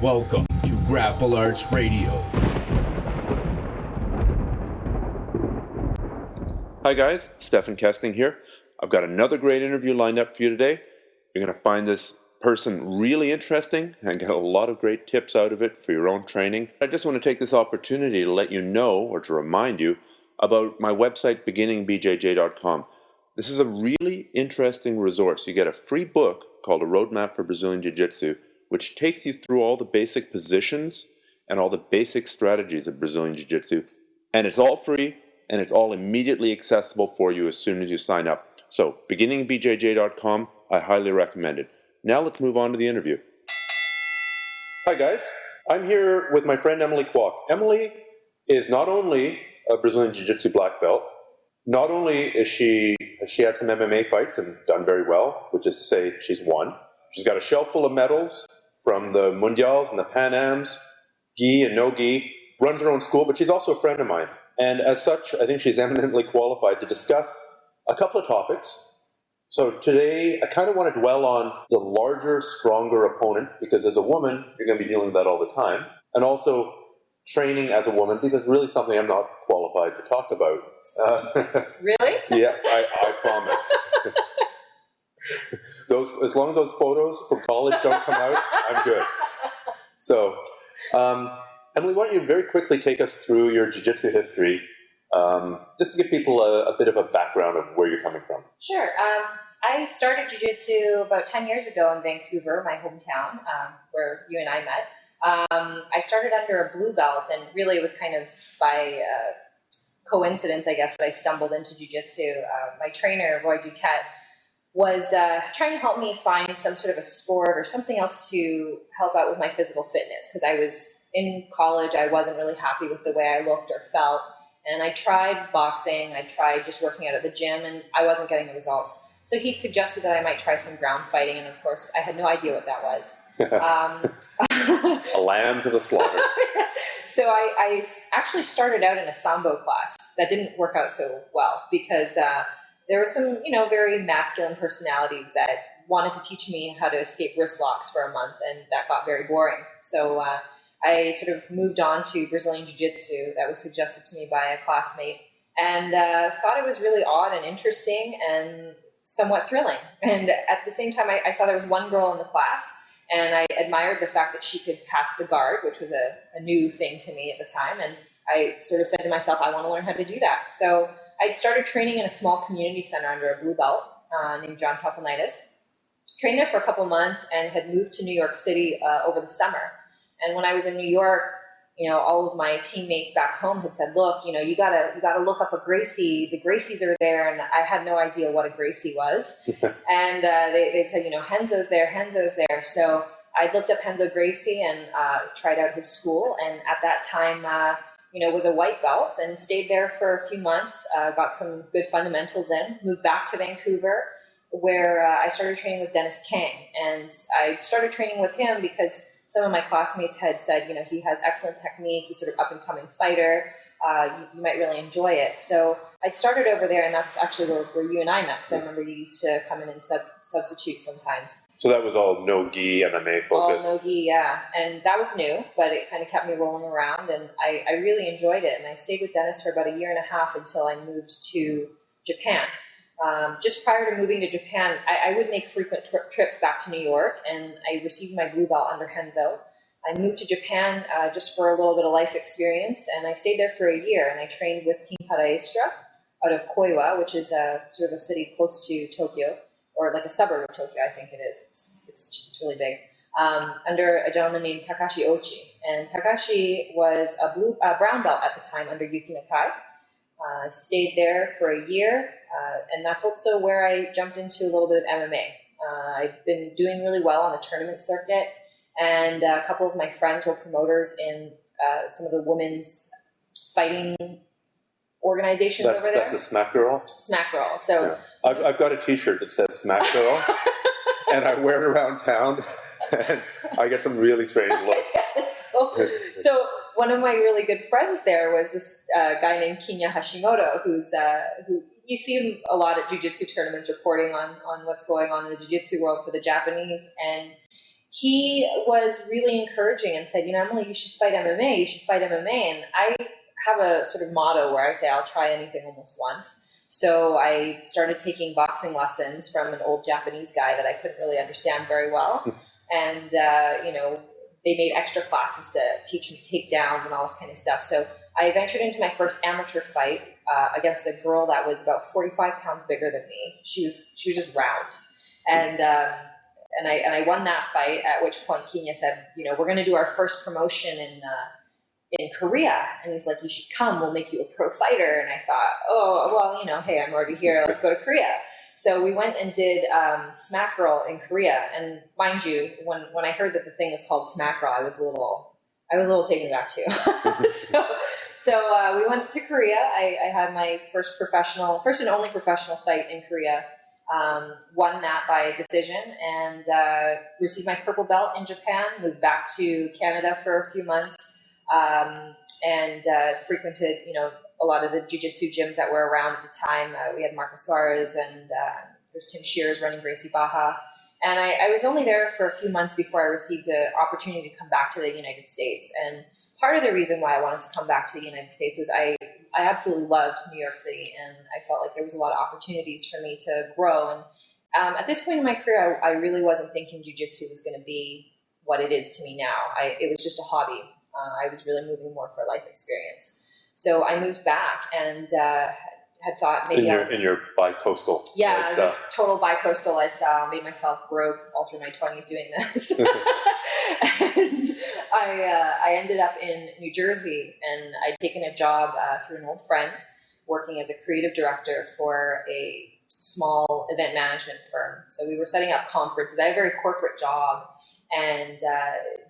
Welcome to Grapple Arts Radio. Hi guys, Stephan Kesting here. I've got another great interview lined up for you today. You're going to find this person really interesting and get a lot of great tips out of it for your own training. I just want to take this opportunity to let you know, or to remind you, about my website, beginningbjj.com. This is a really interesting resource. You get a free book called A Roadmap for Brazilian Jiu-Jitsu, which takes you through all the basic positions and all the basic strategies of Brazilian Jiu-Jitsu. And it's all free, and it's all immediately accessible for you as soon as you sign up. So, beginningbjj.com, I highly recommend it. Now let's move on to the interview. Hi guys, I'm here with my friend Emily Kwok. Emily is not only a Brazilian Jiu-Jitsu black belt, not only has she had some MMA fights and done very well, which is to say she's won. She's got a shelf full of medals from the Mundials and the Pan Ams, gi and no gi, runs her own school, but she's also a friend of mine. And as such, I think she's eminently qualified to discuss a couple of topics. So today, I kind of want to dwell on the larger, stronger opponent, because as a woman, you're going to be dealing with that all the time. And also training as a woman, because it's really something I'm not qualified to talk about. Really? Yeah, I promise. As long as those photos from college don't come out, I'm good. So, Emily, why don't you very quickly take us through your jiu-jitsu history, just to give people a bit of a background of where you're coming from. Sure. I started jiu-jitsu about 10 years ago in Vancouver, my hometown, where you and I met. I started under a blue belt, and really it was kind of by coincidence, I guess, that I stumbled into jiu-jitsu. My trainer, Roy Duquette, was trying to help me find some sort of a sport or something else to help out with my physical fitness, because I was in college, I wasn't really happy with the way I looked or felt, and I tried boxing, I tried just working out at the gym, and I wasn't getting the results. So he suggested that I might try some ground fighting, and of course, I had no idea what that was. A lamb to the slaughter. So I actually started out in a Sambo class. That didn't work out so well, because there were some, very masculine personalities that wanted to teach me how to escape wrist locks for a month, and that got very boring. So I sort of moved on to Brazilian Jiu-Jitsu. That was suggested to me by a classmate, and thought it was really odd and interesting and somewhat thrilling. And at the same time, I saw there was one girl in the class, and I admired the fact that she could pass the guard, which was a new thing to me at the time. And I sort of said to myself, I want to learn how to do that. So I started training in a small community center under a blue belt named John Kafalnitis. Trained there for a couple months and had moved to New York City over the summer. And when I was in New York, all of my teammates back home had said, look, you gotta look up a Gracie. The Gracies are there. And I had no idea what a Gracie was. And they'd said, Henzo's there. So I looked up Henzo Gracie and tried out his school. And at that time, was a white belt, and stayed there for a few months, got some good fundamentals in, moved back to Vancouver, where I started training with Dennis Kang. And I started training with him because some of my classmates had said, he has excellent technique, he's sort of up-and-coming fighter, you might really enjoy it. So I'd started over there, and that's actually where you and I met, because I remember you used to come in and substitute sometimes. So that was all no-gi MMA focus? All no-gi, yeah. And that was new, but it kind of kept me rolling around, and I really enjoyed it. And I stayed with Dennis for about a year and a half until I moved to Japan. Just prior to moving to Japan, I would make frequent trips back to New York, and I received my blue belt under Henzo. I moved to Japan just for a little bit of life experience, and I stayed there for a year, and I trained with Team Paraestra out of Koiwa, which is sort of a city close to Tokyo, or like a suburb of Tokyo, I think it is. It's really big. Under a gentleman named Takashi Ochi. And Takashi was a brown belt at the time under Yuki Nakai. Stayed there for a year, and that's also where I jumped into a little bit of MMA. I've been doing really well on the tournament circuit, and a couple of my friends were promoters in some of the women's fighting organizations over there. That's a Smack Girl? Smack Girl. So yeah. I've got a t-shirt that says Smack Girl, and I wear it around town, and I get some really strange looks. So one of my really good friends there was this guy named Kinya Hashimoto, who you see him a lot at jiu-jitsu tournaments reporting on what's going on in the jiu-jitsu world for the Japanese. And he was really encouraging and said, Emily, you should fight MMA. You should fight MMA. And I have a sort of motto where I say I'll try anything almost once. So I started taking boxing lessons from an old Japanese guy that I couldn't really understand very well. And, they made extra classes to teach me takedowns and all this kind of stuff. So I ventured into my first amateur fight against a girl that was about 45 pounds bigger than me. She was just round. And I won that fight, at which point Kenya said, we're going to do our first promotion in Korea. And he's like, you should come, we'll make you a pro fighter. And I thought, oh, well, hey, I'm already here. Let's go to Korea. So we went and did Smack Girl in Korea. And mind you, when I heard that the thing was called Smack Girl, I was a little taken aback too. So we went to Korea. I had my first and only professional fight in Korea. Won that by decision and received my purple belt in Japan, moved back to Canada for a few months, and frequented, a lot of the jiu-jitsu gyms that were around at the time. We had Marcus Suarez and there's Tim Shears running Gracie Baja. And I was only there for a few months before I received an opportunity to come back to the United States. And part of the reason why I wanted to come back to the United States was I absolutely loved New York City, and I felt like there was a lot of opportunities for me to grow. And at this point in my career, I really wasn't thinking jiu-jitsu was going to be what it is to me now. It was just a hobby. I was really moving more for life experience. So I moved back and had thought maybe in your bi-coastal lifestyle. This total bi-coastal lifestyle. Made myself broke all through my 20s doing this. And I ended up in New Jersey, and I'd taken a job through an old friend working as a creative director for a small event management firm. So we were setting up conferences. I had a very corporate job, and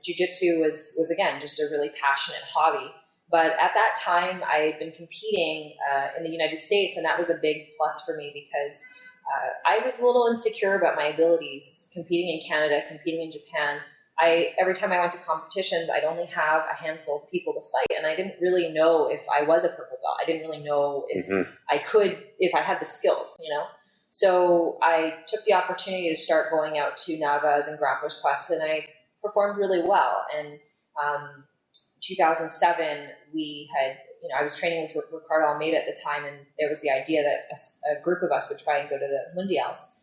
jiu-jitsu was again, just a really passionate hobby. But at that time, I had been competing in the United States, and that was a big plus for me because I was a little insecure about my abilities competing in Canada, competing in Japan. Every time I went to competitions, I'd only have a handful of people to fight, and I didn't really know if I was a purple belt. I didn't really know if I had the skills, So I took the opportunity to start going out to Navas and Grapplers Quest, and I performed really well. And 2007, I was training with Ricardo Almeida at the time, and there was the idea that a group of us would try and go to the Mundials.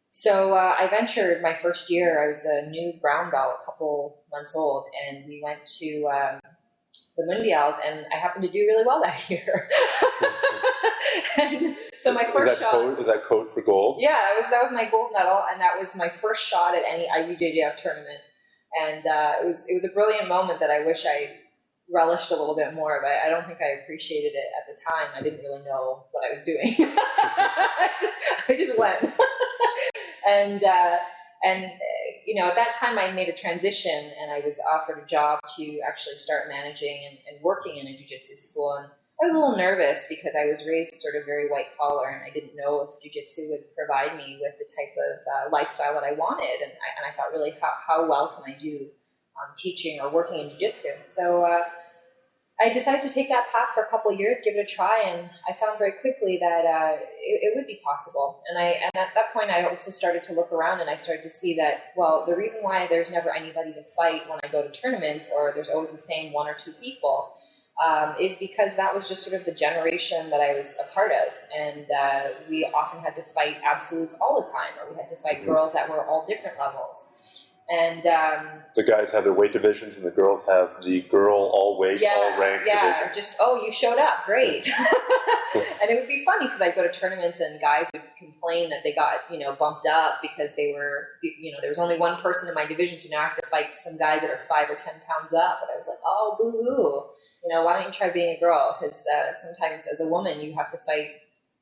So I ventured my first year. I was a new brown belt, a couple months old, and we went to the Mundials, and I happened to do really well that year. And so my first shot... Is that code for gold? Yeah, that was my gold medal, and that was my first shot at any IBJJF tournament. And it was a brilliant moment that I wish I relished a little bit more, but I don't think I appreciated it at the time. I didn't really know what I was doing. I just went. And at that time I made a transition, and I was offered a job to actually start managing and working in a jiu-jitsu school. And I was a little nervous because I was raised sort of very white collar, and I didn't know if jiu-jitsu would provide me with the type of lifestyle that I wanted. And I thought, really, how well can I do teaching or working in jiu-jitsu? So I decided to take that path for a couple of years, give it a try, and I found very quickly that it would be possible. And at that point, I also started to look around, and I started to see that, well, the reason why there's never anybody to fight when I go to tournaments, or there's always the same one or two people, is because that was just sort of the generation that I was a part of. And we often had to fight absolutes all the time, or we had to fight girls that were all different levels. And the guys have their weight divisions, and the girls have the girl all weight, all rank division. Just, you showed up, great. And it would be funny because I'd go to tournaments and guys would complain that they got, bumped up because they were, there was only one person in my division, so now I have to fight some guys that are 5 or 10 pounds up. And I was like, oh, boo-hoo. Why don't you try being a girl? Because sometimes as a woman, you have to fight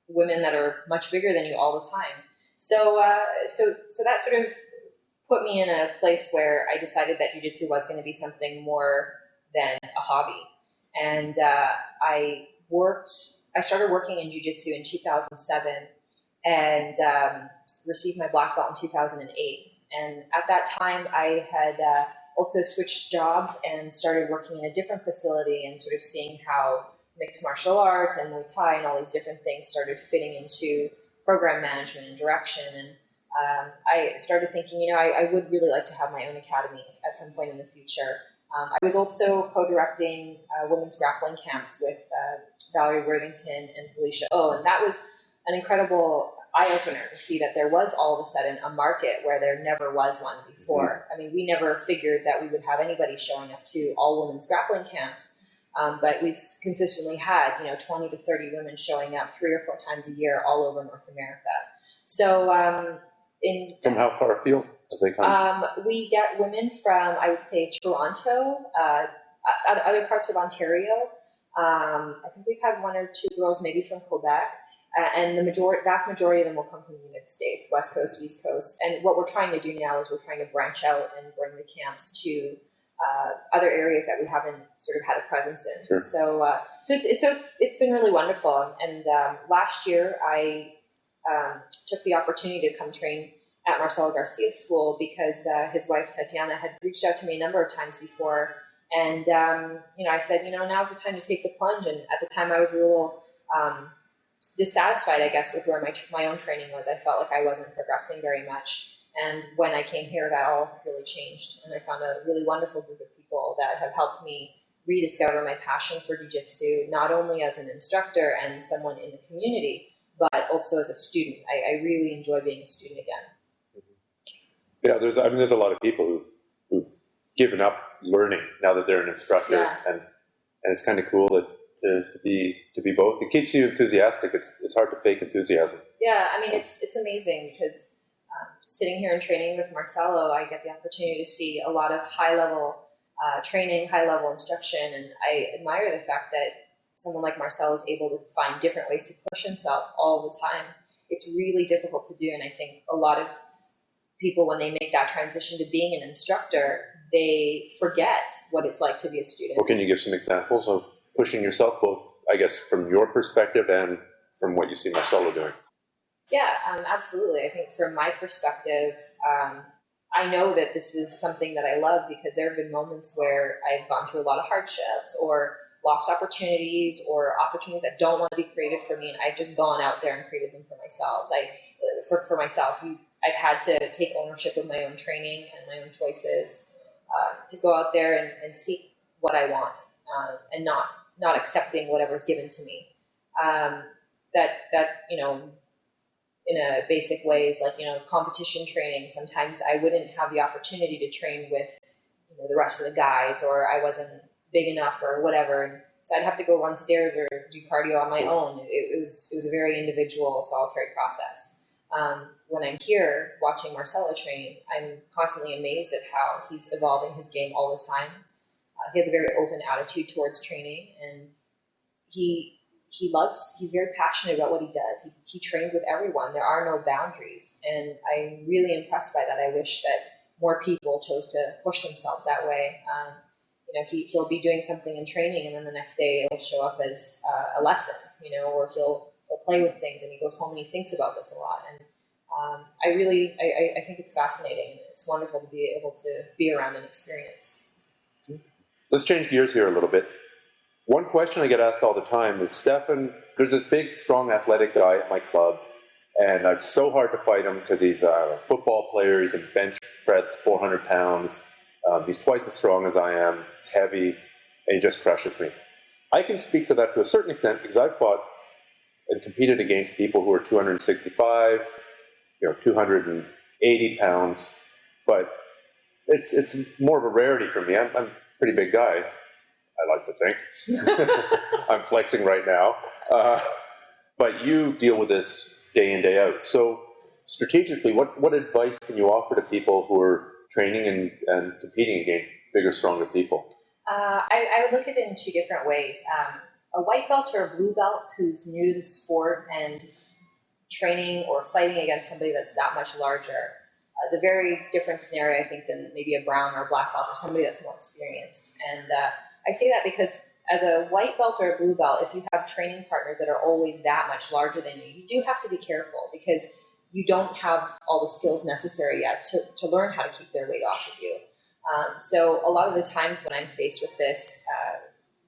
women that are much bigger than you all the time. So that sort of put me in a place where I decided that jiu-jitsu was going to be something more than a hobby. And I started working in jiu-jitsu in 2007 and received my black belt in 2008. And at that time, I had also switched jobs and started working in a different facility and sort of seeing how mixed martial arts and Muay Thai and all these different things started fitting into program management and direction. And I started thinking, I would really like to have my own academy at some point in the future. I was also co-directing women's grappling camps with Valerie Worthington and Felicia O, and that was an incredible eye-opener to see that there was all of a sudden a market where there never was one before. I mean, we never figured that we would have anybody showing up to all women's grappling camps, but we've consistently had 20 to 30 women showing up 3 or 4 times a year all over North America. So from how far afield do they come? We get women from, I would say, Toronto, other parts of Ontario. I think we've had 1 or 2 girls maybe from Quebec. And the vast majority of them will come from the United States, West Coast, East Coast. And what we're trying to do now is we're trying to branch out and bring the camps to other areas that we haven't sort of had a presence in. Sure. So it's been really wonderful. And last year I took the opportunity to come train at Marcelo Garcia's school because his wife Tatiana had reached out to me a number of times before. And I said, now's the time to take the plunge. And at the time I was a little dissatisfied, I guess, with where my own training was. I felt like I wasn't progressing very much. And when I came here, that all really changed. And I found a really wonderful group of people that have helped me rediscover my passion for jiu-jitsu, not only as an instructor and someone in the community, but also as a student. I really enjoy being a student again. Yeah, there's a lot of people who've given up learning now that they're an instructor, yeah. and it's kind of cool to be both. It keeps you enthusiastic. It's hard to fake enthusiasm. Yeah, I mean it's amazing because sitting here and training with Marcelo, I get the opportunity to see a lot of high level training, high lelevel instruction, and I admire the fact that someone like Marcelo is able to find different ways to push himself all the time. It's really difficult to do, and I think a lot of people, when they make that transition to being an instructor, they forget what it's like to be a student. Well, can you give some examples of pushing yourself, both, I guess, from your perspective and from what you see Marcelo doing? Yeah, absolutely. I think from my perspective, I know that this is something that I love because there have been moments where I've gone through a lot of hardships or lost opportunities or opportunities that don't want to be created for me, and I've just gone out there and created them for myself. For myself, I've had to take ownership of my own training and my own choices, to go out there and seek what I want, and not accepting whatever's given to me. That in a basic way is like, competition training. Sometimes I wouldn't have the opportunity to train with, the rest of the guys, or I wasn't big enough or whatever. And so I'd have to go run stairs or do cardio on my own. It was a very individual, solitary process. When I'm here watching Marcelo train, I'm constantly amazed at how he's evolving his game all the time. He has a very open attitude towards training, and he's very passionate about what he does. He trains with everyone. There are no boundaries. And I'm really impressed by that. I wish that more people chose to push themselves that way. He'll be doing something in training, and then the next day it'll show up as a lesson, or he'll play with things, and he goes home and he thinks about this a lot. And I think it's fascinating. It's wonderful to be able to be around and experience. Let's change gears here a little bit. One question I get asked all the time is, Stephan, there's this big, strong, athletic guy at my club, and it's so hard to fight him because he's a football player. He can bench press 400 pounds. He's twice as strong as I am. He's heavy, and he just crushes me. I can speak to that to a certain extent because I've fought and competed against people who are 265, 280 pounds, but it's more of a rarity for me. I'm a pretty big guy, I like to think. I'm flexing right now. But you deal with this day in, day out. So strategically, what advice can you offer to people who are training and competing against bigger, stronger people? I would look at it in 2 different ways. A white belt or a blue belt who's new to the sport and training or fighting against somebody that's that much larger is a very different scenario, I think, than maybe a brown or a black belt or somebody that's more experienced. And I say that because as a white belt or a blue belt, if you have training partners that are always that much larger than you, you do have to be careful because you don't have all the skills necessary yet to learn how to keep their weight off of you. So a lot of the times when I'm faced with this,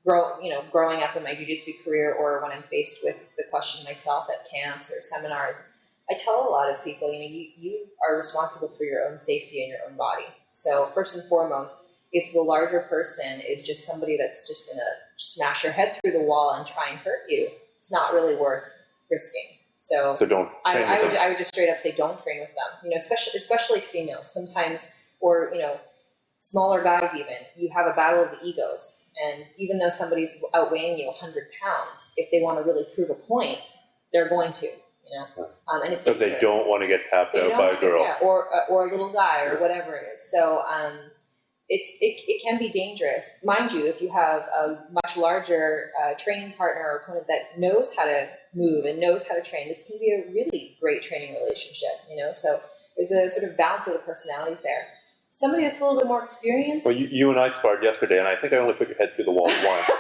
growing up in my jiu-jitsu career, or when I'm faced with the question myself at camps or seminars, I tell a lot of people, you are responsible for your own safety and your own body. So first and foremost, if the larger person is just somebody that's just going to smash your head through the wall and try and hurt you, it's not really worth risking. So don't train with them. I would just straight up say don't train with them. Especially females sometimes, or smaller guys even. You have a battle of the egos, and even though somebody's outweighing you 100 pounds, if they want to really prove a point, they're going to. And it's because they don't want to get tapped out by a girl, or a little guy, or whatever it is. So it can be dangerous, mind you. If you have a much larger training partner or opponent that knows how to move and knows how to train, this can be a really great training relationship. So there's a sort of balance of the personalities there. Somebody that's a little bit more experienced. Well, you and I sparred yesterday, and I think I only put your head through the wall once.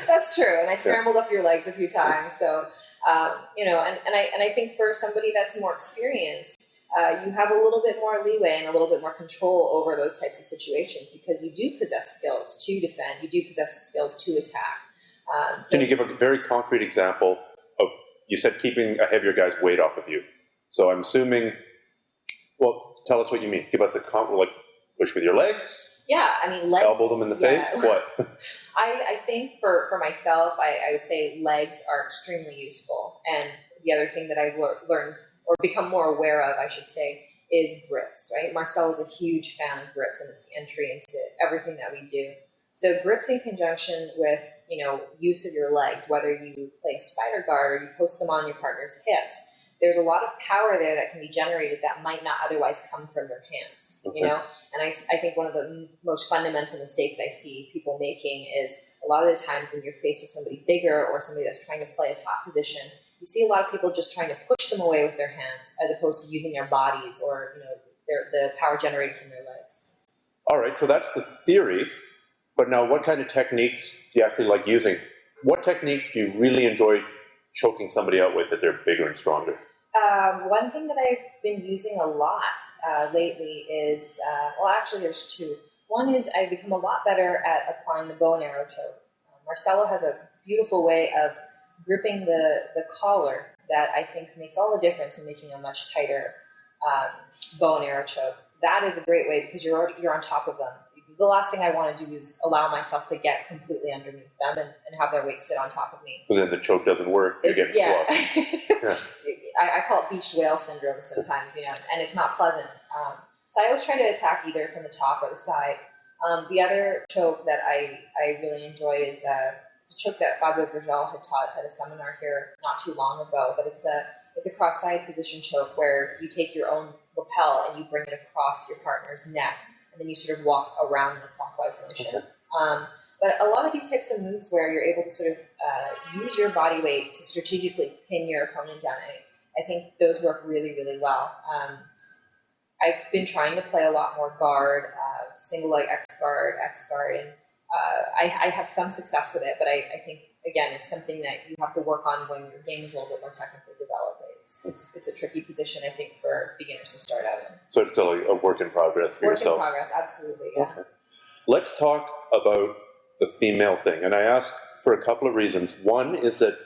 That's true, and I scrambled up your legs a few times. So, and I think for somebody that's more experienced, you have a little bit more leeway and a little bit more control over those types of situations because you do possess skills to defend. You do possess the skills to attack. Can you give a very concrete example of, you said keeping a heavier guy's weight off of you. So I'm assuming, well, tell us what you mean. Give us like push with your legs. Yeah, I mean, legs. Elbow them in the face? What? I think for myself, I would say legs are extremely useful. And the other thing that I've learned, or become more aware of, I should say, is grips, right? Marcelo is a huge fan of grips, and it's the entry into everything that we do. So grips in conjunction with, use of your legs, whether you play a spider guard or you post them on your partner's hips, there's a lot of power there that can be generated that might not otherwise come from your hands, And I think one of the most fundamental mistakes I see people making is a lot of the times when you're faced with somebody bigger or somebody that's trying to play a top position, you see a lot of people just trying to push them away with their hands as opposed to using their bodies or, the power generated from their legs. All right, so that's the theory. But now what kind of techniques do you actually like using? What technique do you really enjoy choking somebody out with if they're bigger and stronger? One thing that I've been using a lot lately is, actually there's two. One is I've become a lot better at applying the bow and arrow choke. Marcelo has a beautiful way of gripping the collar that I think makes all the difference in making a much tighter bow and arrow choke. That is a great way because you're on top of them. The last thing I want to do is allow myself to get completely underneath them and have their weight sit on top of me. Because then the choke doesn't work. You're getting squashed. I call it beached whale syndrome sometimes, and it's not pleasant. So I always try to attack either from the top or the side. The other choke that I really enjoy is it's a choke that Fabio Gurgel had taught at a seminar here not too long ago, but it's a cross-side position choke where you take your own lapel and you bring it across your partner's neck, and then you sort of walk around in a clockwise motion. But a lot of these types of moves where you're able to sort of use your body weight to strategically pin your opponent down, I think those work really, really well. I've been trying to play a lot more guard, single leg X guard, and I have some success with it, but I think, again, it's something that you have to work on when your game is a little bit more technically developed. It's a tricky position, I think, for beginners to start out in. So it's still a work in progress for yourself? Work in progress, absolutely, yeah. Okay. Let's talk about the female thing. And I ask for a couple of reasons. One is that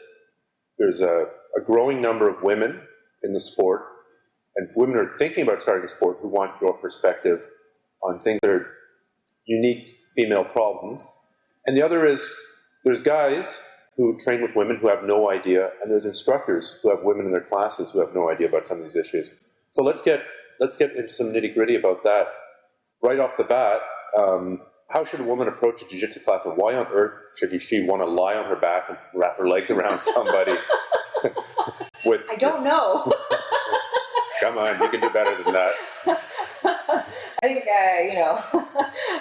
there's a growing number of women in the sport, and women are thinking about starting a sport who want your perspective on things that are unique female problems. And the other is there's guys who train with women who have no idea, and there's instructors who have women in their classes who have no idea about some of these issues. So let's get into some nitty-gritty about that. Right off the bat, how should a woman approach a jiu-jitsu class, and why on earth should she want to lie on her back and wrap her legs around somebody? I don't know. Come on, you can do better than that. I think,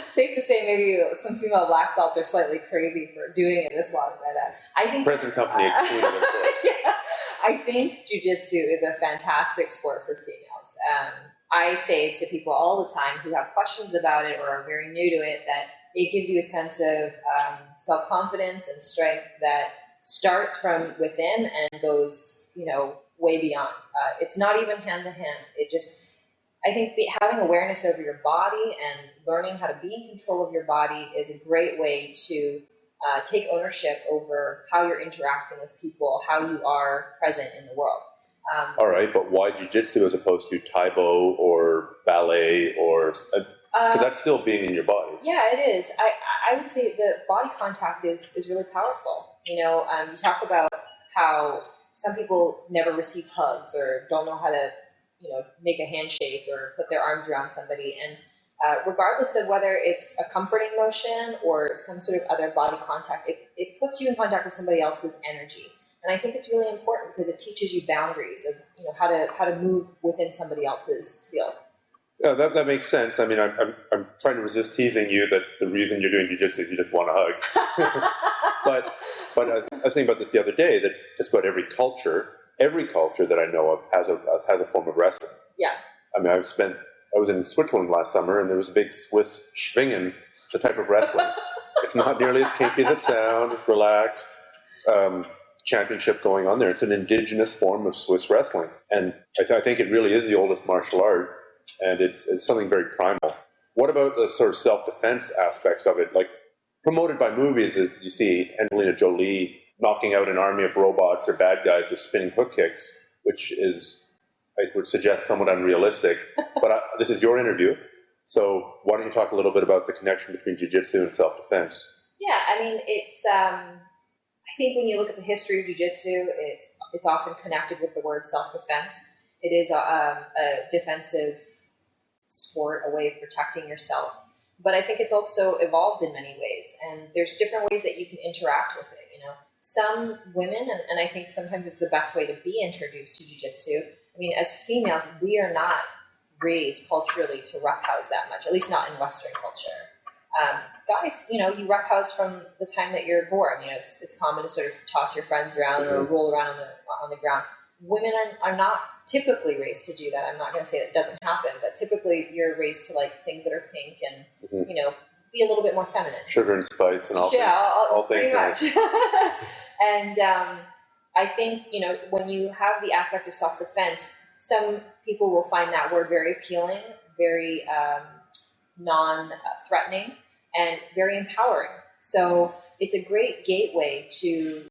safe to say maybe some female black belts are slightly crazy for doing it this long. But I think present company excluded, of course. Yeah, I think jiu-jitsu is a fantastic sport for females. I say to people all the time who have questions about it or are very new to it that it gives you a sense of self-confidence and strength that starts from within and goes, way beyond. It's not even hand-to-hand. I think having awareness over your body and learning how to be in control of your body is a great way to take ownership over how you're interacting with people, how you are present in the world. All right, but why jiu-jitsu as opposed to Taibo or ballet or... Because that's still being in your body. Yeah, it is. I would say the body contact is really powerful. You talk about how some people never receive hugs or don't know how to, make a handshake or put their arms around somebody. And regardless of whether it's a comforting motion or some sort of other body contact, it puts you in contact with somebody else's energy. And I think it's really important because it teaches you boundaries of, how to move within somebody else's field. Yeah, that makes sense. I mean, I'm trying to resist teasing you that the reason you're doing jiu-jitsu is you just want a hug. but I was thinking about this the other day, that just about every culture that I know of has a form of wrestling. Yeah. I mean, I was in Switzerland last summer, and there was a big Swiss Schwingen, the type of wrestling. It's not nearly as kinky as it sounds. Relax. Championship going on there. It's an indigenous form of Swiss wrestling, and I think it really is the oldest martial art. And it's something very primal. What about the sort of self-defense aspects of it? Like, promoted by movies, you see Angelina Jolie knocking out an army of robots or bad guys with spinning hook kicks, which is, I would suggest, somewhat unrealistic. But this is your interview, so why don't you talk a little bit about the connection between jiu-jitsu and self-defense? Yeah, I mean, it's... I think when you look at the history of jiu-jitsu, it's often connected with the word self-defense. It is a defensive sport, a way of protecting yourself. But I think it's also evolved in many ways, and there's different ways that you can interact with it. Some women, and I think sometimes it's the best way to be introduced to jiu-jitsu. I mean, as females, we are not raised culturally to roughhouse that much, at least not in Western culture. Guys, you roughhouse from the time that you're born. It's common to sort of toss your friends around or roll around on the ground. Women are not typically raised to do that. I'm not going to say that it doesn't happen, but typically you're raised to like things that are pink and, be a little bit more feminine. Sugar and spice and all, all pretty things. Much. And I think, when you have the aspect of self-defense, some people will find that word very appealing, very non-threatening, and very empowering. So it's a great gateway to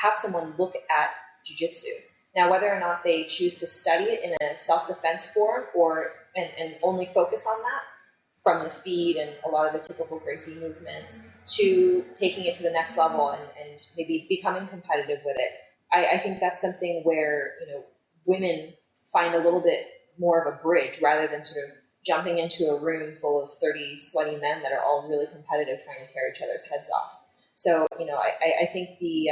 have someone look at jiu-jitsu. Now, whether or not they choose to study it in a self-defense form and only focus on that, from the feed and a lot of the typical Gracie movements to taking it to the next level and maybe becoming competitive with it, I think that's something where women find a little bit more of a bridge rather than sort of jumping into a room full of 30 sweaty men that are all really competitive trying to tear each other's heads off. So, I think the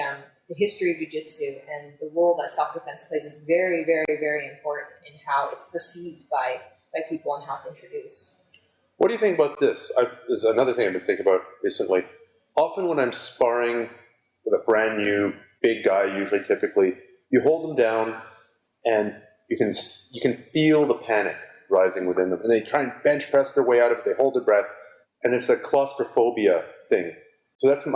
history of jiu-jitsu and the role that self-defense plays is very, very, very important in how it's perceived by people and how it's introduced. What do you think about this? There's another thing I've been thinking about recently. Often when I'm sparring with a brand new big guy, usually typically, you hold them down and you can feel the panic rising within them. And they try and bench press their way out of it. They hold their breath. And it's a claustrophobia thing. So that's when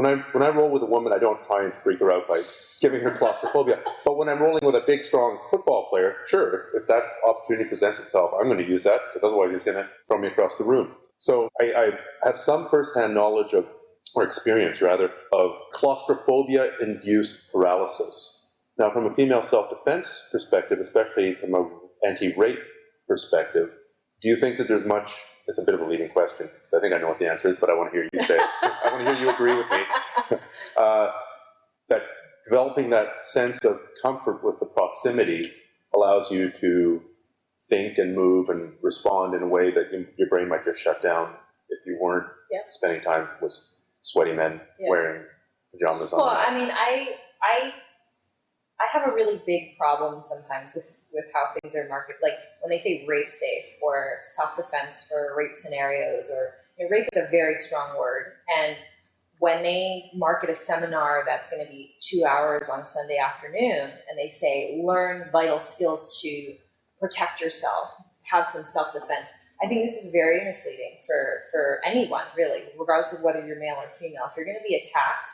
I roll with a woman, I don't try and freak her out by giving her claustrophobia. But when I'm rolling with a big, strong football player, sure, if that opportunity presents itself, I'm going to use that, because otherwise he's going to throw me across the room. So I have some firsthand knowledge or experience rather, of claustrophobia-induced paralysis. Now, from a female self-defense perspective, especially from an anti-rape perspective, do you think that there's much... It's a bit of a leading question, so I think I know what the answer is, but I want to hear you say it. I want to hear you agree with me. That developing that sense of comfort with the proximity allows you to think and move and respond in a way that your brain might just shut down if you weren't spending time with sweaty men wearing pajamas on. Well, I mean, I have a really big problem sometimes with how things are marketed. Like when they say rape safe or self-defense for rape scenarios, or rape is a very strong word. And when they market a seminar that's going to be 2 hours on Sunday afternoon and they say, learn vital skills to protect yourself, have some self-defense, I think this is very misleading for anyone, really, regardless of whether you're male or female. If you're going to be attacked,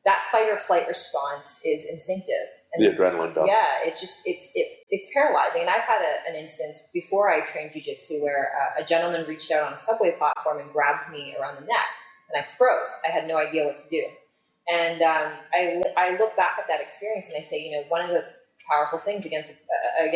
that fight or flight response is instinctive. And the adrenaline dump. Yeah, it's paralyzing. And I've had an instance before I trained jiu-jitsu where a gentleman reached out on a subway platform and grabbed me around the neck, and I froze. I had no idea what to do. And I look back at that experience and I say, one of the powerful things again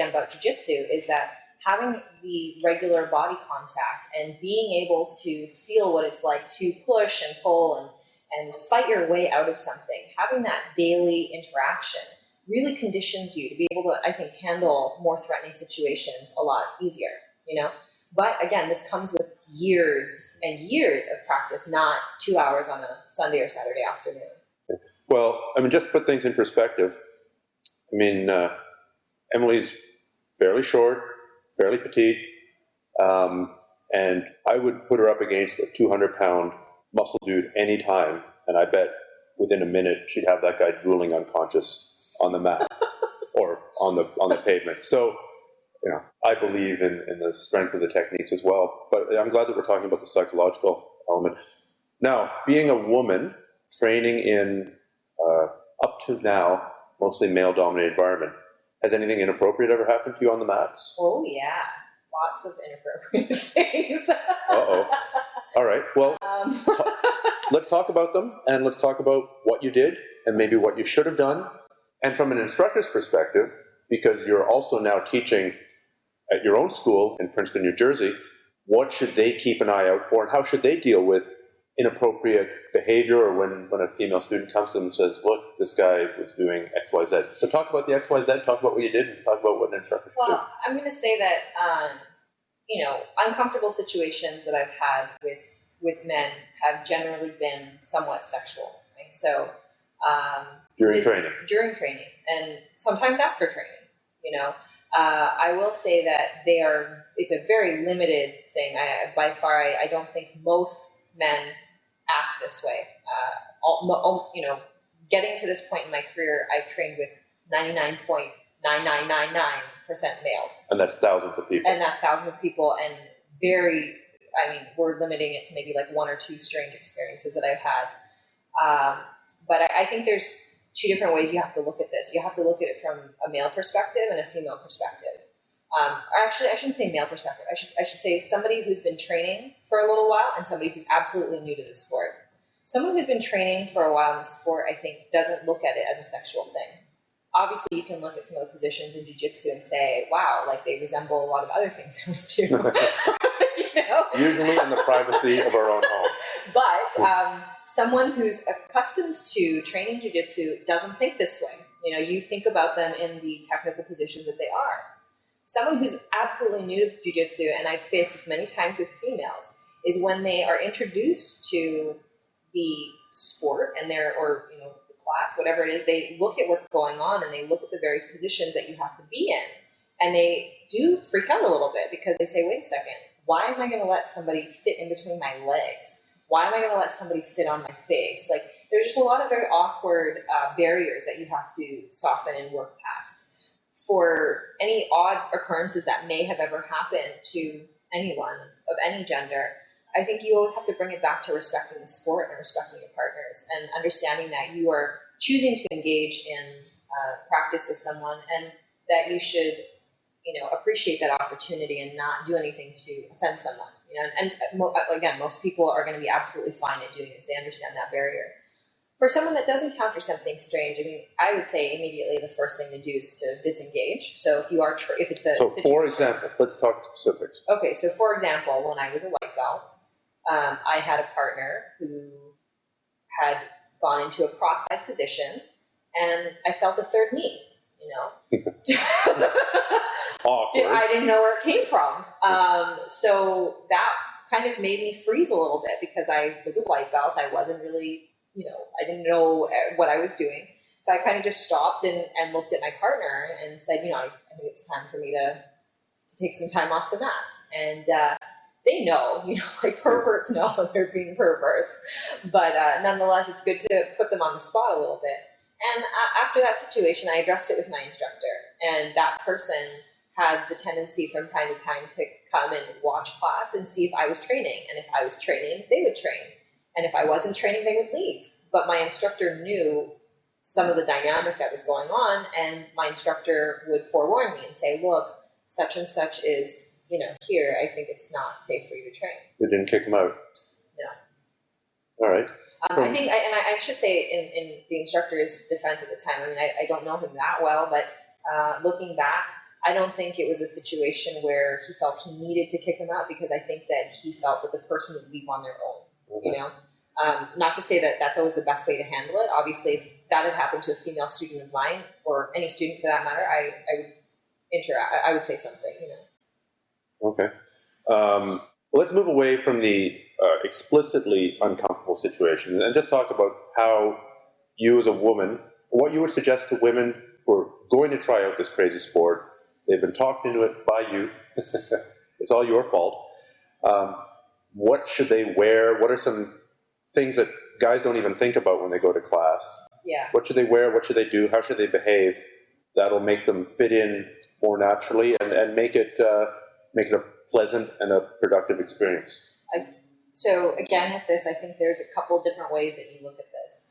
about jiu-jitsu is that having the regular body contact and being able to feel what it's like to push and pull and fight your way out of something, having that daily interaction really conditions you to be able to, I think, handle more threatening situations a lot easier, you know? But again, this comes with years and years of practice, not 2 hours on a Sunday or Saturday afternoon. Well, I mean, just to put things in perspective, I mean, Emily's fairly short, fairly petite, and I would put her up against a 200-pound muscle dude anytime, and I bet within a minute she'd have that guy drooling unconscious on the mat or on the pavement. So, you know, I believe in the strength of the techniques as well. But I'm glad that we're talking about the psychological element. Now, being a woman training in up to now mostly male-dominated environment, has anything inappropriate ever happened to you on the mats? Oh yeah, lots of inappropriate things. Uh-oh. All right. Well, let's talk about them, and let's talk about what you did and maybe what you should have done. And from an instructor's perspective, because you're also now teaching at your own school in Princeton, New Jersey, what should they keep an eye out for, and how should they deal with inappropriate behavior, or when a female student comes to them and says, look, this guy was doing X, Y, Z. So talk about the X, Y, Z, talk about what you did, and talk about what an instructor should do. Well, I'm going to say that, uncomfortable situations that I've had with men have generally been somewhat sexual. Right? So during training, and sometimes after training, I will say that it's a very limited thing. I don't think most men act this way. Getting to this point in my career, I've trained with 99.9999% males. And that's thousands of people. And we're limiting it to maybe like one or two strange experiences that I've had. But I think there's two different ways you have to look at this. You have to look at it from a male perspective and a female perspective. Actually, I shouldn't say male perspective. I should say somebody who's been training for a little while and somebody who's absolutely new to the sport. Someone who's been training for a while in the sport, I think, doesn't look at it as a sexual thing. Obviously, you can look at some of the positions in jiu-jitsu and say, wow, like they resemble a lot of other things that we do. Usually in the privacy of our own home. But someone who's accustomed to training jiu-jitsu doesn't think this way. You think about them in the technical positions that they are. Someone who's absolutely new to jiu-jitsu, and I've faced this many times with females, is when they are introduced to the sport and the class, whatever it is, they look at what's going on and they look at the various positions that you have to be in, and they do freak out a little bit because they say, wait a second, why am I going to let somebody sit in between my legs? Why am I going to let somebody sit on my face? Like, there's just a lot of very awkward barriers that you have to soften and work past. For any odd occurrences that may have ever happened to anyone of any gender, I think you always have to bring it back to respecting the sport and respecting your partners and understanding that you are choosing to engage in practice with someone, and that you should, appreciate that opportunity and not do anything to offend someone. And again, most people are going to be absolutely fine at doing this. They understand that barrier. For someone that does encounter something strange, I would say immediately the first thing to do is to disengage. So if it's a situation, for example, let's talk specifics. Okay, so for example, when I was a white belt, I had a partner who had gone into a cross-side position, and I felt a third knee. Awkward. I didn't know where it came from. So that kind of made me freeze a little bit because I was a white belt. I wasn't really, I didn't know what I was doing. So I kind of just stopped and looked at my partner and said, I think it's time for me to take some time off the mats. And they know, perverts know they're being perverts. But nonetheless, it's good to put them on the spot a little bit. And after that situation, I addressed it with my instructor. And that person had the tendency from time to time to come and watch class and see if I was training. And if I was training, they would train. And if I wasn't training, they would leave. But my instructor knew some of the dynamic that was going on, and my instructor would forewarn me and say, look, such and such is, here, I think it's not safe for you to train. You didn't kick him out? No. All right. I think, I should say in the instructor's defense at the time, I don't know him that well, but Looking back, I don't think it was a situation where he felt he needed to kick him out, because I think that he felt that the person would leave on their own, you know. Not to say that that's always the best way to handle it. Obviously, if that had happened to a female student of mine, or any student for that matter, I would say something, you know. Okay. Let's move away from the explicitly uncomfortable situation and just talk about how you as a woman, what you would suggest to women who are going to try out this crazy sport. They've been talked into it by you. It's all your fault. What should they wear? What are some things that guys don't even think about when they go to class? Yeah. What should they wear? What should they do? How should they behave? That'll make them fit in more naturally and make it a pleasant and a productive experience. So again, with this, I think there's a couple different ways that you look at this.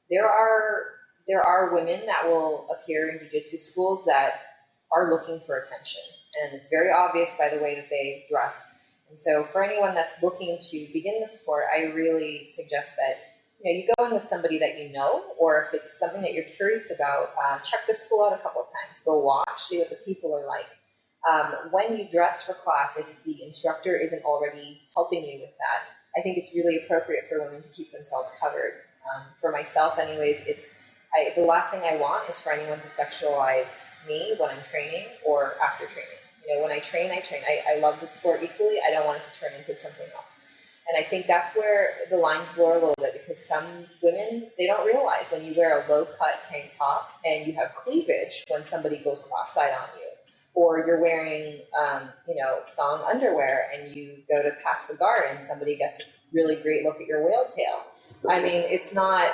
There are women that will appear in jiu-jitsu schools that are looking for attention, and it's very obvious by the way that they dress. And so for anyone that's looking to begin the sport, I really suggest that you go in with somebody that you know, or if it's something that you're curious about, check the school out a couple of times. Go watch, see what the people are like. When you dress for class, if the instructor isn't already helping you with that, I think it's really appropriate for women to keep themselves covered. For myself anyways, the last thing I want is for anyone to sexualize me when I'm training or after training. When I train, I love the sport equally. I don't want it to turn into something else. And I think that's where the lines blur a little bit, because some women, they don't realize when you wear a low-cut tank top and you have cleavage when somebody goes cross-eyed on you, or you're wearing, thong underwear and you go to pass the guard and somebody gets a really great look at your whale tail. I mean, it's not...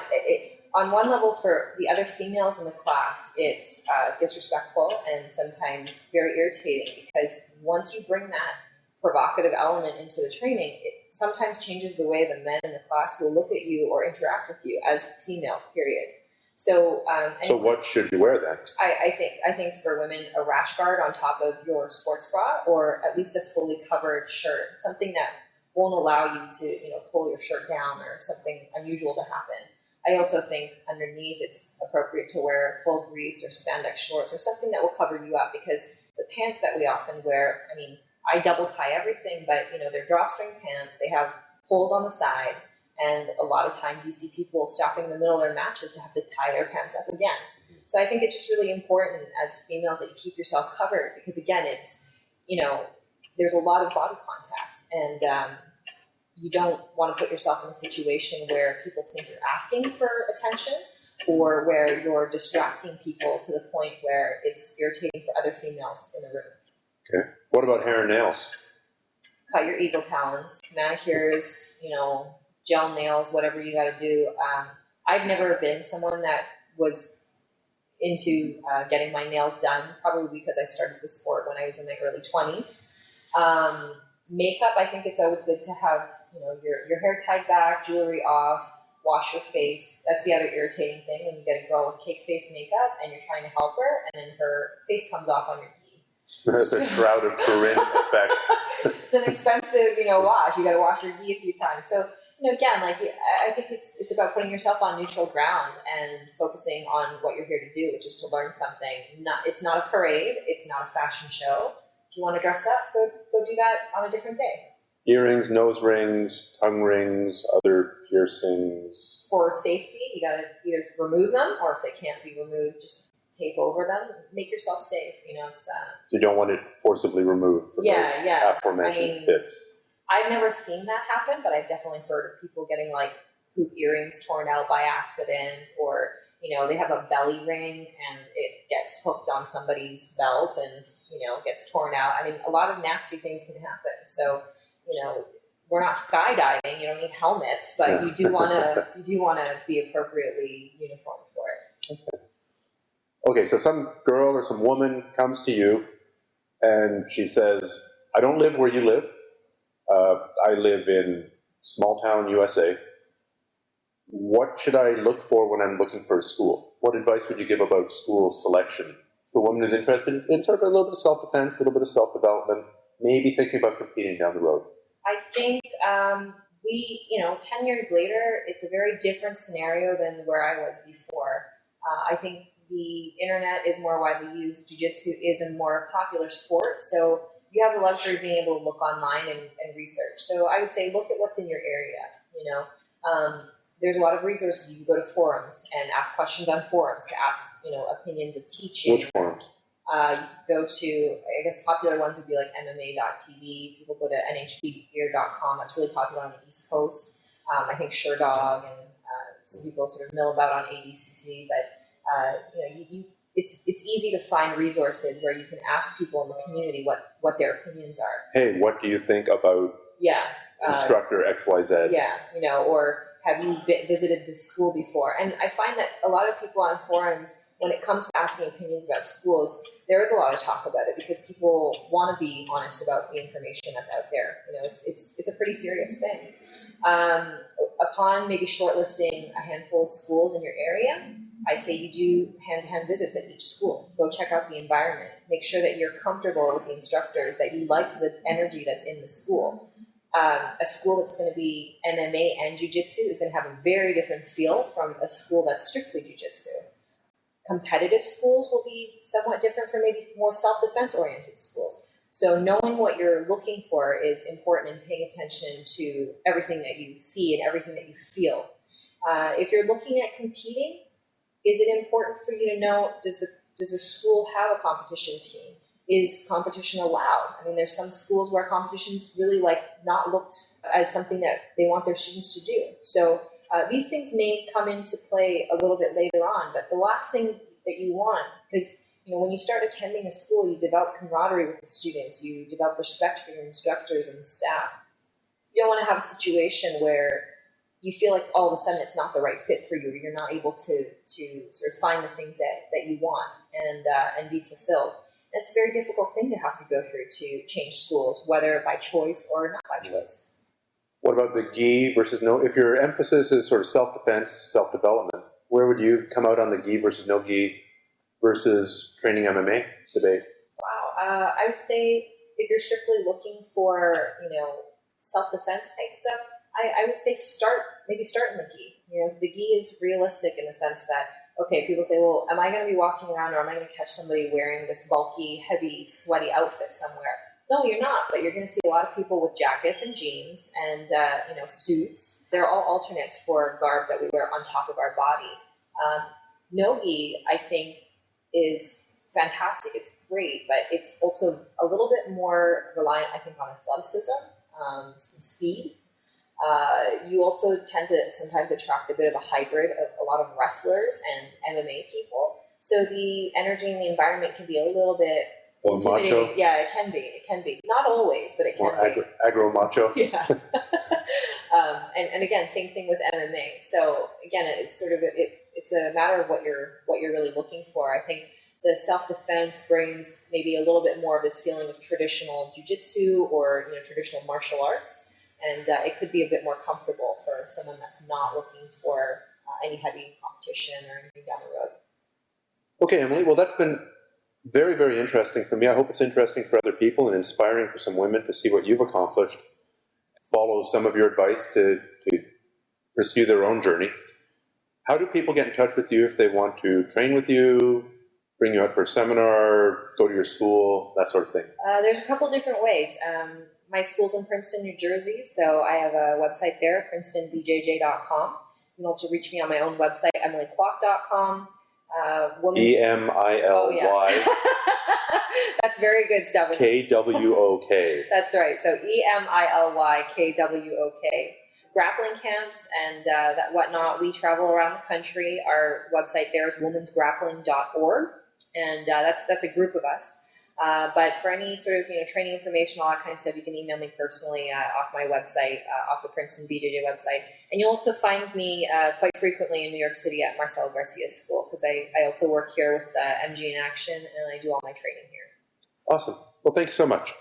on one level, for the other females in the class, it's disrespectful and sometimes very irritating, because once you bring that provocative element into the training, it sometimes changes the way the men in the class will look at you or interact with you as females, period. So what should you wear then? I think for women, a rash guard on top of your sports bra, or at least a fully covered shirt, something that won't allow you to pull your shirt down or something unusual to happen. I also think underneath it's appropriate to wear full briefs or spandex shorts or something that will cover you up, because the pants that we often wear, I mean, I double tie everything, but they're drawstring pants. They have holes on the side, and a lot of times you see people stopping in the middle of their matches to have to tie their pants up again. So I think it's just really important as females that you keep yourself covered, because again, it's there's a lot of body contact, and you don't want to put yourself in a situation where people think you're asking for attention, or where you're distracting people to the point where it's irritating for other females in the room. Okay. What about hair and nails? Cut your eagle talons, manicures, gel nails, whatever you got to do. I've never been someone that was into getting my nails done, probably because I started the sport when I was in my early 20s. Makeup, I think it's always good to have, your hair tied back, jewelry off, wash your face. That's the other irritating thing when you get a girl with cake face makeup and you're trying to help her, and then her face comes off on your gi. That's a Shroud of Turin effect. It's an expensive, wash. You got to wash your gi a few times. So, again, I think it's about putting yourself on neutral ground and focusing on what you're here to do, which is to learn something. It's not a parade. It's not a fashion show. If you want to dress up, go do that on a different day. Earrings, nose rings, tongue rings, other piercings. For safety, you got to either remove them, or if they can't be removed, just tape over them. Make yourself safe. It's. So you don't want it forcibly removed for those aforementioned bits. I've never seen that happen, but I've definitely heard of people getting hoop earrings torn out by accident, or they have a belly ring and it gets hooked on somebody's belt and gets torn out. I mean, a lot of nasty things can happen. So we're not skydiving. You don't need helmets, but you do want to be appropriately uniformed for it. Okay, so some girl or some woman comes to you and she says, I don't live where you live. I live in small town USA. What should I look for when I'm looking for a school? What advice would you give about school selection to a woman who's interested in sort of a little bit of self-defense, a little bit of self-development, maybe thinking about competing down the road? I think 10 years later, it's a very different scenario than where I was before. I think the internet is more widely used. Jiu-Jitsu is a more popular sport, so you have the luxury of being able to look online and research. So I would say look at what's in your area. There's a lot of resources. You can go to forums and ask questions on forums to ask, opinions of teaching. Which forums? You could go to, I guess popular ones would be like MMA.tv. People go to nhbgear.com. That's really popular on the East Coast. I think SureDog and some people sort of mill about on ADCC, but it's easy to find resources where you can ask people in the community what their opinions are. Hey, what do you think about instructor XYZ? Yeah, or have you visited this school before? And I find that a lot of people on forums, when it comes to asking opinions about schools, there is a lot of talk about it because people want to be honest about the information that's out there. It's a pretty serious thing. Upon maybe shortlisting a handful of schools in your area, I'd say you do hand-to-hand visits at each school. Go check out the environment. Make sure that you're comfortable with the instructors, that you like the energy that's in the school. A school that's going to be MMA and Jiu-Jitsu is going to have a very different feel from a school that's strictly Jiu-Jitsu. Competitive schools will be somewhat different from maybe more self-defense oriented schools. So knowing what you're looking for is important and paying attention to everything that you see and everything that you feel. If you're looking at competing, is it important for you to know, does the school have a competition team? Is competition allowed? I mean, there's some schools where competition's really not looked as something that they want their students to do. So these things may come into play a little bit later on, but the last thing that you want, because when you start attending a school, you develop camaraderie with the students, you develop respect for your instructors and the staff. You don't want to have a situation where you feel like all of a sudden it's not the right fit for you, or you're not able to sort of find the things that you want and be fulfilled. And it's a very difficult thing to have to go through to change schools, whether by choice or not by choice. What about the gi versus no? If your emphasis is sort of self-defense, self-development, where would you come out on the gi versus no gi versus training MMA debate? Wow. I would say if you're strictly looking for, self-defense type stuff, I would say start in the gi. The gi is realistic in the sense that, okay, people say, well, am I going to be walking around or am I going to catch somebody wearing this bulky, heavy, sweaty outfit somewhere? No, you're not, but you're going to see a lot of people with jackets and jeans and, suits. They're all alternates for garb that we wear on top of our body. No-gi, I think, is fantastic. It's great, but it's also a little bit more reliant, I think, on athleticism, some speed. You also tend to sometimes attract a bit of a hybrid of a lot of wrestlers and MMA people. So the energy and the environment can be a little bit intimidating. Macho? Yeah, it can be. Not always, but it can be. Aggro macho? Yeah. And again, same thing with MMA. So again, it's sort of it's a matter of what you're really looking for. I think the self-defense brings maybe a little bit more of this feeling of traditional jiu-jitsu or traditional martial arts. And it could be a bit more comfortable for someone that's not looking for any heavy competition or anything down the road. Okay, Emily. Well, that's been very, very interesting for me. I hope it's interesting for other people and inspiring for some women to see what you've accomplished, follow some of your advice to pursue their own journey. How do people get in touch with you if they want to train with you, bring you out for a seminar, go to your school, that sort of thing? There's a couple different ways. My school's in Princeton, New Jersey, so I have a website there, princetonbjj.com. You can also reach me on my own website, emilykwok.com. EMILY. Oh, yes. That's very good, Stephan. KWOK. That's right. So EMILYKWOK. Grappling camps and that whatnot. We travel around the country. Our website there is womensgrappling.org, and that's a group of us. But for any sort of training information, all that kind of stuff, you can email me personally off my website, off the Princeton BJJ website. And you'll also find me quite frequently in New York City at Marcelo Garcia's school, because I also work here with MG in Action, and I do all my training here. Awesome. Well, thank you so much.